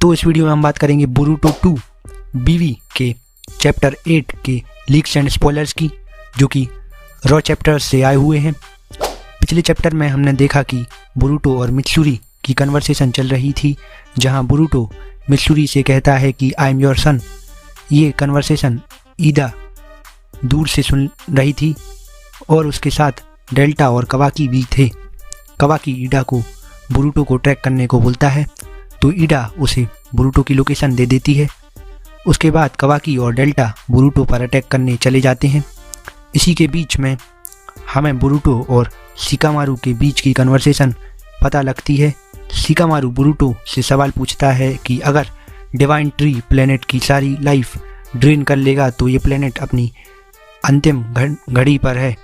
तो इस वीडियो में हम बात करेंगे बोरुटो 2 बीवी के चैप्टर 8 के लीक्स एंड स्पॉयलर्स की, जो कि रॉ चैप्टर से आए हुए हैं। पिछले चैप्टर में हमने देखा कि बोरुटो और मित्सुरी की कन्वर्सेशन चल रही थी, जहां बोरुटो मित्सुरी से कहता है कि आई एम योर सन। ये कन्वर्सेशन ईदा दूर से सुन रही थी और उसके साथ डेल्टा और कवाकी भी थे। कवाकी ईडा को बोरुटो को ट्रैक करने को बोलता है, तो ईडा उसे बोरुटो की लोकेशन दे देती है। उसके बाद कवाकी और डेल्टा बोरुटो पर अटैक करने चले जाते हैं। इसी के बीच में हमें बोरुटो और शिकामारू के बीच की कन्वर्सेशन पता लगती है। शिकामारू बोरुटो से सवाल पूछता है कि अगर डिवाइन ट्री प्लेनेट की सारी लाइफ ड्रेन कर लेगा तो ये प्लेनेट अपनी अंतिम घड़ी पर है।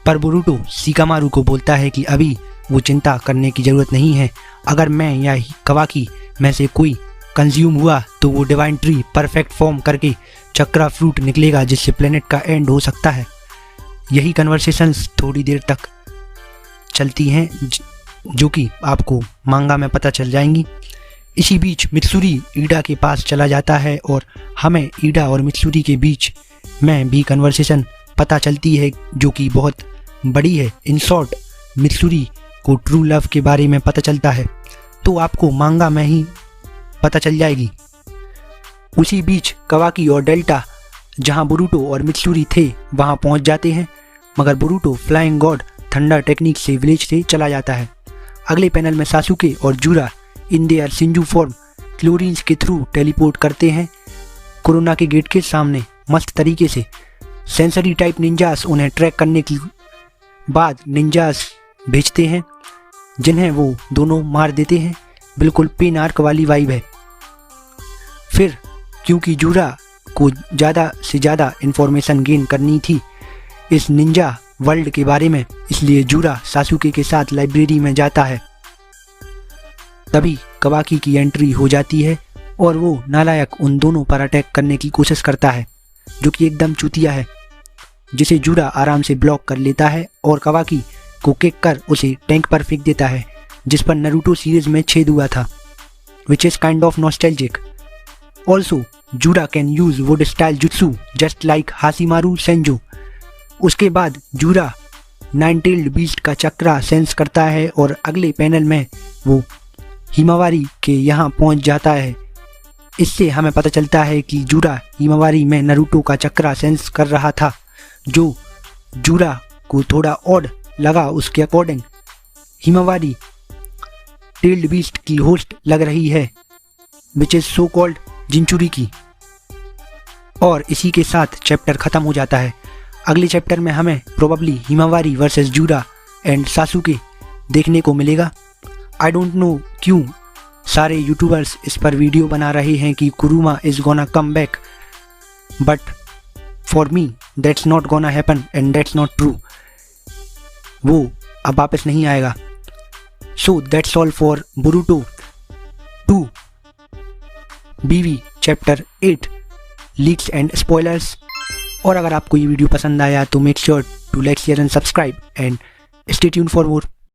पर बोरुटो शिकामारू को बोलता है कि अभी वो चिंता करने की ज़रूरत नहीं है। अगर मैं या कवाकी में से कोई कंज्यूम हुआ तो वो डिवाइन ट्री परफेक्ट फॉर्म करके चक्रा फ्रूट निकलेगा, जिससे प्लेनेट का एंड हो सकता है। यही कन्वर्सेशंस थोड़ी देर तक चलती हैं, जो कि आपको मांगा में पता चल जाएंगी। इसी बीच मित्सुरी ईडा के पास चला जाता है और हमें ईडा और मित्सुरी के बीच में भी कन्वर्सेशन पता चलती है, जो कि बहुत बड़ी है। इन शॉर्ट मित्सुरी को ट्रू लव के बारे में पता चलता है, तो आपको मांगा में ही पता चल जाएगी। उसी बीच कवाकी और डेल्टा जहां बोरुटो और मित्सुरी थे वहां पहुंच जाते हैं, मगर Boruto flying God thunder technique से विलेज से चला जाता है। अगले पैनल में सासुके और जूरा इन देयर शिंजू फॉर्म क्लोरीन्स के थ्रू टेलीपोर्ट करते हैं कोरोना के गेट के सामने। मस्त तरीके से सेंसरी टाइप निंजास उन्हें ट्रैक करने के बाद निंजास भेजते हैं, जिन्हें वो दोनों मार देते हैं। बिल्कुल पेन आर्क वाली वाइब है। फिर क्योंकि जूरा को ज़्यादा से ज़्यादा इन्फॉर्मेशन गेन करनी थी इस निंजा वर्ल्ड के बारे में, इसलिए जूरा सासुके के साथ लाइब्रेरी में जाता है। तभी कवाकी की एंट्री हो जाती है और वो नालायक उन दोनों पर अटैक करने की कोशिश करता है, जो कि एकदम चूतिया है, जिसे जूरा आराम से ब्लॉक कर लेता है और कवाकी को किक कर उसे टैंक पर फेंक देता है, जिस पर नारुतो सीरीज में छेद हुआ था, which is kind of nostalgic. Also Jura can use wood style jutsu just like Hashimaru Senju. उसके बाद जूरा नाइन टेल्ड बीस्ट का चक्रा सेंस करता है और अगले पैनल में वो हिमावारी के यहाँ पहुँच जाता है। इससे हमें पता चलता है कि जूरा हिमावारी में नारुतो का चक्रा सेंस कर रहा था, जो जूरा को थोड़ा ऑड लगा। उसके अकॉर्डिंग हिमावारी टेल्ड बीस्ट की होस्ट लग रही है, विच इज सो कॉल्ड जिंचुरी की। और इसी के साथ चैप्टर ख़त्म हो जाता है। अगले चैप्टर में हमें probably Himawari versus Jura and सासुके देखने को मिलेगा। आई डोंट नो क्यों सारे यूट्यूबर्स इस पर वीडियो बना रहे हैं कि Kuruma is gonna come back, but for me that's not gonna happen and that's not true. वो अब वापस नहीं आएगा। So that's all for Boruto 2 बीवी चैप्टर 8 लीक्स एंड स्पॉयलर्स। और अगर आपको ये वीडियो पसंद आया तो make sure to like share and subscribe and stay tuned for more.